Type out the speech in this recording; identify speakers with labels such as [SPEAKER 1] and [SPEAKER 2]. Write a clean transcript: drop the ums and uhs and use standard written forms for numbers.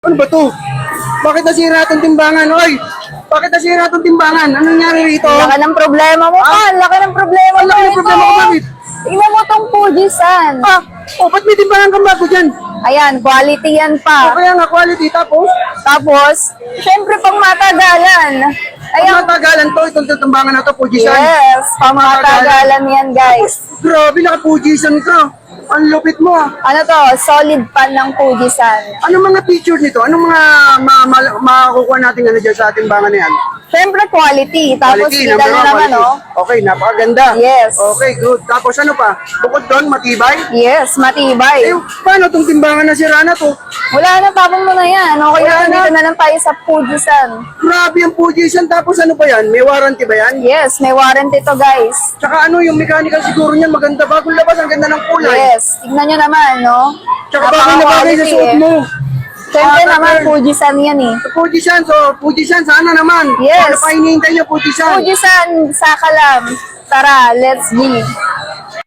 [SPEAKER 1] Ano ba to? Bakit nasira itong timbangan? Oy! Bakit nasira itong timbangan? Anong nangyari rito?
[SPEAKER 2] Laki ng problema mo, pa. Laki ng problema mo.
[SPEAKER 1] Ang laki ng problema ko, bakit?
[SPEAKER 2] Tingnan mo tong Fujisan.
[SPEAKER 1] Ba't may timbangan kang bago dyan?
[SPEAKER 2] Ayan, quality yan
[SPEAKER 1] O
[SPEAKER 2] pa.
[SPEAKER 1] kaya nga, quality. Tapos,
[SPEAKER 2] Tapos, syempre pang matagalan.
[SPEAKER 1] ang
[SPEAKER 2] Ayan,
[SPEAKER 1] matagalan to, itong timbangan na to, Fujisan.
[SPEAKER 2] yes, pang matagalan yan, guys.
[SPEAKER 1] Grabe, naka-Fujisan ka. Ang lupit mo ah.
[SPEAKER 2] Ano to, solid pan ng Fujisan.
[SPEAKER 1] Anong mga features nito? Anong mga makukuha natin ano dyan sa timbangan na yan?
[SPEAKER 2] Syempre quality. Tapos
[SPEAKER 1] Quality,
[SPEAKER 2] kita
[SPEAKER 1] number
[SPEAKER 2] nyo
[SPEAKER 1] one,
[SPEAKER 2] naman,
[SPEAKER 1] quality.
[SPEAKER 2] oh.
[SPEAKER 1] Okay, napakaganda.
[SPEAKER 2] Yes.
[SPEAKER 1] Okay, good. Tapos ano pa? Bukod doon, matibay?
[SPEAKER 2] Yes, matibay.
[SPEAKER 1] Eh, paano itong timbangan na sira na to?
[SPEAKER 2] Wala na, tapon mo na yan. Okay
[SPEAKER 1] Wala
[SPEAKER 2] na,
[SPEAKER 1] na.
[SPEAKER 2] dito na lang tayo sa Fujisan.
[SPEAKER 1] Grabe ang Fujisan. Tapos ano pa yan? May warranty ba yan?
[SPEAKER 2] Yes, may warranty to, guys.
[SPEAKER 1] Tsaka ano, yung mechanical siguro niyan, maganda. Bagong labas, ang ganda ng kulay.
[SPEAKER 2] Yes, tignan nyo naman, no?
[SPEAKER 1] Tsaka bagay na bagay sa suot mo.
[SPEAKER 2] Siyempre naman,
[SPEAKER 1] girl.
[SPEAKER 2] Fujisan yan eh.
[SPEAKER 1] Fujisan, so Fujisan, sana naman.
[SPEAKER 2] Yes.
[SPEAKER 1] Ano pa hinihintay niyo, Fujisan?
[SPEAKER 2] Fujisan, saka lang. Tara, let's go.